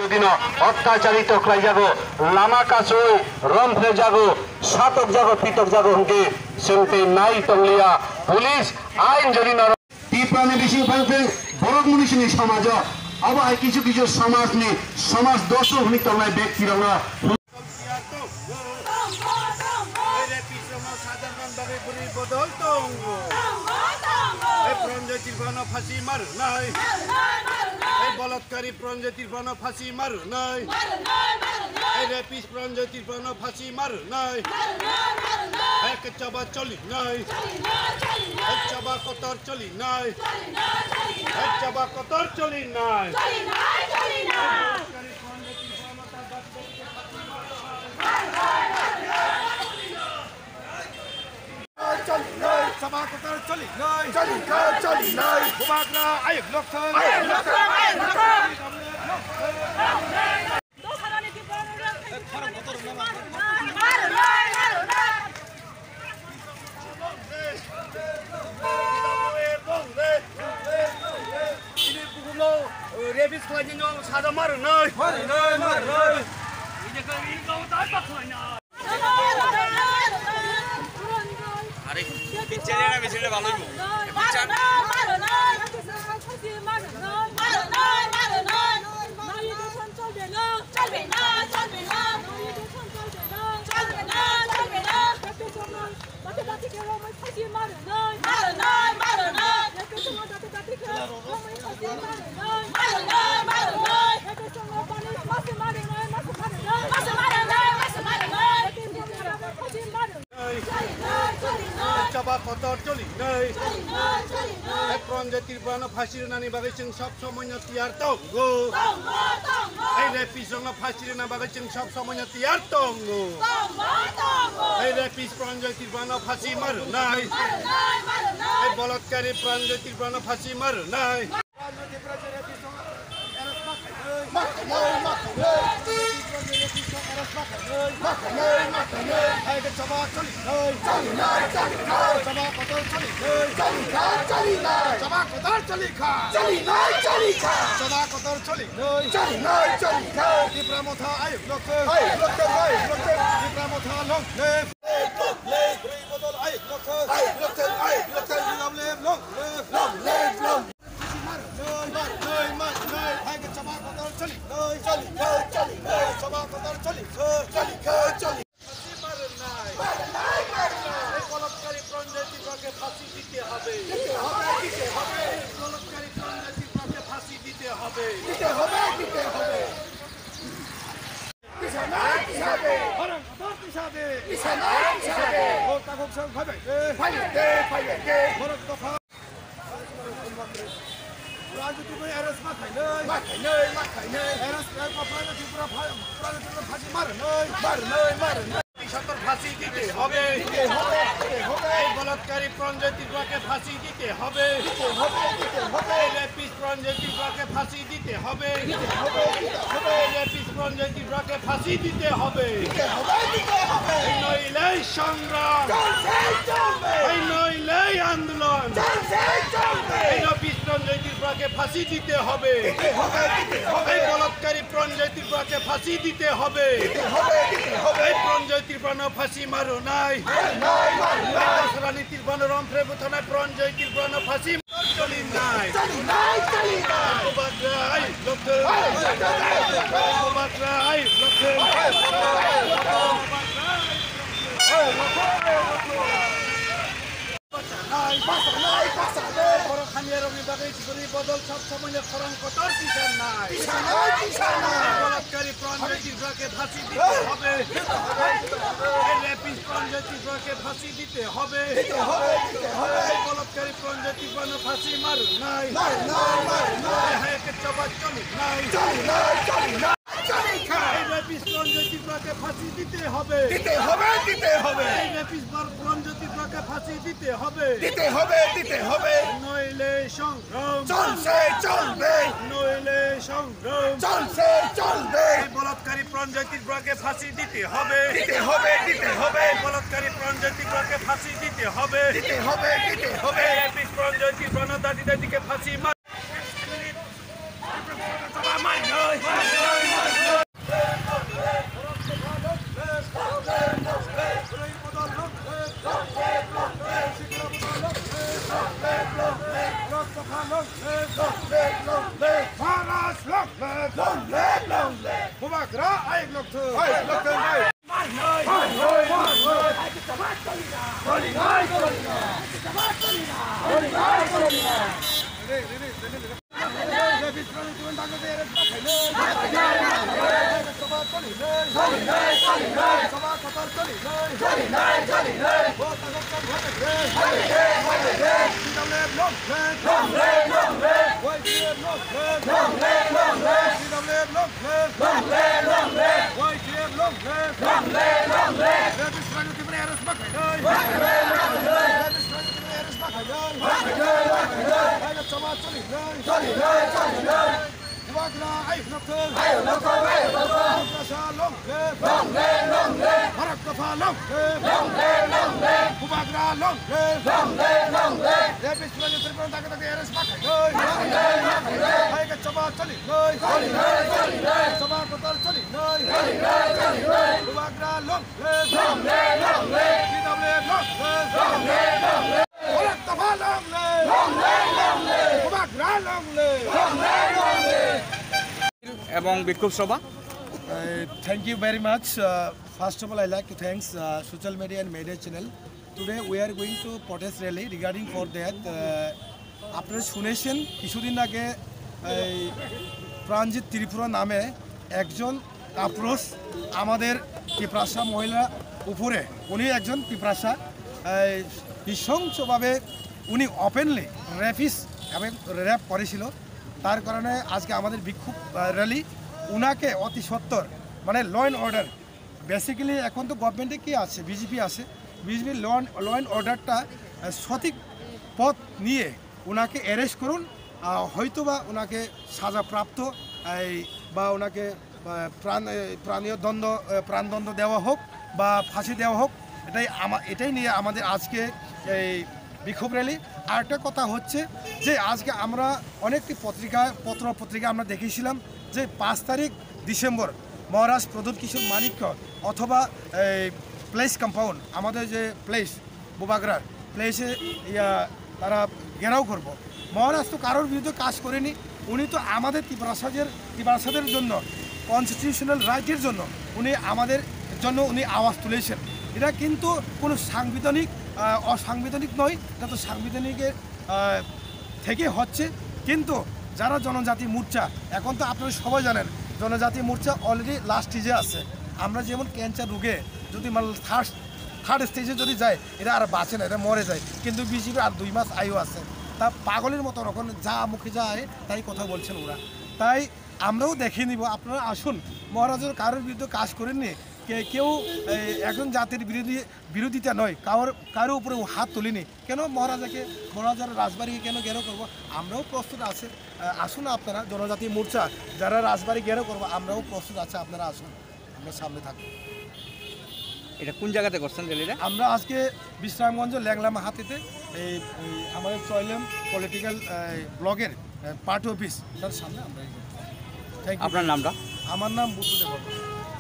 দিন অত্যাচারিত ক্রাই যাগো লামা কাছই রমফে যাগো সাতক যাগো পিতক যাগো হংকে সেনতে নাই তংলিয়া পুলিশ আইন যদি নর টিপ্রানে বেশি ভাঙতে বড় মনীষী সমাজ আবার কিছু কিছু সমাজ দোষ হনি তংলাই ব্যক্তি রঙ ফাঁসি মার নাই বলৎকারী প্রঞ্জতির প্রাণ ফাঁসি মার নাই রেপিস প্রঞ্জতির প্রাণ ফাঁসি মার নাই এক চাবা চলি নাই এক চাবা কতর চলি নাই এক চাবা কতর চলি নাই Sabakotör চলি নাই চলি নাই বুবাকলা আইক লক্ষণ দোসারানি কি বড়রা খারাপ কতর না মার নাই ইনি পুগুলো রেবিস খাইনো সাদা মার নাই ইনি কই গাও তা পাখলাই না আরে পিছারে না বেশিলে ভালো হইবো পিছার মারো না ফাঁসি মারো না নাই দেশন চলবে না নাই দেশন চলবে না কত সময় বাতি কে রমাই ফাঁসি মারো না কত সময় বাতি কে রমাই ফাঁসি মারো না কত সময় পানি ফাঁসি মারো না ফাঁসি মারো না ফাঁসি মারো চাবা কতর চলি নাই এক প্রঞ্জতির প্রাণ ফাঁসির নানি বাগাইছেন সব সময় তিয়ার তঙ্গ এই রেপিস রঙ ফাঁসির না বাগাইছেন সব সময় তিয়ার তঙ্গ এই রেপিস প্রঞ্জতির প্রাণ ফাঁসি মার নাই এই বলৎকারী প্রঞ্জতির প্রাণ ফাঁসি মার নাই ফাঁসি দিতে হবে বলৎকারী প্রঞ্জতিকে ফাঁসি দিতে হবে রেপিস প্রঞ্জতিকে ফাঁসি দিতে হবে রেপিস প্রঞ্জতিকে ফাঁসি দিতে হবে নইলে সংগ্রাম নইলে আন্দোলন রেপিস প্রঞ্জতিকে ফাঁসি দিতে হবে বলৎকারী প্রঞ্জতিকে ফাঁসি দিতে হবে প্রঞ্জতির প্রাণ ফাঁসি মারো নাই রাজনীতির প্রাণ রমফে থানায় প্রঞ্জতির প্রাণ ফাঁসি চলি নাই বদল সব সময় খরং কতর কিষান নাই বলৎকারী প্রঞ্জতিকে ফাঁসি দিতে হবে রেপিস প্রঞ্জতিকে ফাঁসি দিতে হবে বলৎকারী প্রঞ্জতি ফাঁসি মারু নাই চাবা চলি নাই রেপিস প্রঞ্জতিকে ফাঁসি দিতে হবে রেপিস প্রঞ্জতিকে ফাঁসি দিতে হবে নইলে সংগ্রাম নইলে সংগ্রাম বলৎকারী প্রঞ্জতিকে ফাঁসি দিতে হবে বলৎকারী প্রঞ্জতিকে ফাঁসি দিতে হবে রেপিস প্রঞ্জতি দাদিকে ফাঁসি মার Bubagra ay loktu এবং বিক্ষোভ সভা। Thank you very much. First of all, I like to thanks social media and media channel. Today we are going to protest rally regarding for that. আপনারা শুনেছেন কিছুদিন আগে প্রাণজিৎ ত্রিপুরা নামে একজন কাপুরুষ আমাদের পিপ্রাসা মহিলা উপরে, উনি একজন পিপ্রাসা নৃশংসভাবে উনি ওপেনলি র্যাপিস এবং র্যাপ করেছিল। তার কারণে আজকে আমাদের বিক্ষোভ র্যালি। উনাকে অতি সত্বর মানে ল অ্যান্ড অর্ডার, বেসিক্যালি এখন তো গভর্নমেন্টে কি আছে, বিজেপি আছে, বিজেপির ল অ্যান্ড অর্ডারটা সঠিক পথ নিয়ে ওনাকে অ্যারেস্ট করুন, হয়তোবা ওনাকে সাজাপ্রাপ্ত বা ওনাকে প্রাণদণ্ড দেওয়া হোক বা ফাঁসি দেওয়া হোক। এটাই নিয়ে আমাদের আজকে এই বিক্ষোভ র্যালি। আর একটা কথা হচ্ছে যে আজকে আমরা অনেকটি পত্রিকা আমরা দেখেছিলাম যে 5 তারিখ ডিসেম্বর মহারাজ প্রদ্যুৎ কিশোর মানিক্য অথবা প্লেস কম্পাউন্ড, আমাদের যে প্লেস বুবাগ্রার প্লেসে তারা ঘেরাও করব। মহারাজ তো কারোর বিরুদ্ধে কাজ করেনি, উনি তো আমাদের ত্রিপুরাসাদের জন্য কনস্টিটিউশনাল রাইটের জন্য উনি আমাদের জন্য উনি আওয়াজ তুলেছেন। এটা কিন্তু কোনো অসাংবিধানিক নয়, এটা তো সাংবিধানিকের থেকে হচ্ছে। কিন্তু যারা জনজাতি মোর্চা, এখন তো আপনারা সবাই জানেন জনজাতি মোর্চা অলরেডি লাস্ট স্টেজে আছে। আমরা যেমন ক্যান্সার রোগে যদি থার্ড স্টেজে যদি যায়, এটা আর বাঁচে না, এটা মরে যায়। কিন্তু বিজেপি আর 2 মাস আয়ু আছে, তা পাগলের মতো রকম যা মুখে যায় তাই কথা বলছেন ওরা। তাই আমরাও দেখে নিব, আপনারা আসুন। মহারাজের কারোর বিরুদ্ধে কাজ করেননি, কেউ একজন জাতির বিরোধিতা নয়, কারোর উপরে হাত তুলিনি। কেন মহারাজার রাজবাড়িকে কেন ঘেরাও করবো? আমরাও প্রস্তুত আছে, আসুন আপনারা জনজাতি মোর্চা যারা রাজবাড়ি ঘেরাও করবো, আমরাও প্রস্তুত আছে, আপনারা আসুন, আমরা সামনে থাকবো। এটা কোন জায়গাতে করছেন র্যালিটা? আমরা আজকে বিশ্রামগঞ্জ ল্যাংলামা হাতিতে এই আমাদের চয়লাম পলিটিক্যাল ব্লগের পার্টি অফিস তার সামনে আমরা। আপনার নামটা? আমার নাম বুদ্ধদেব।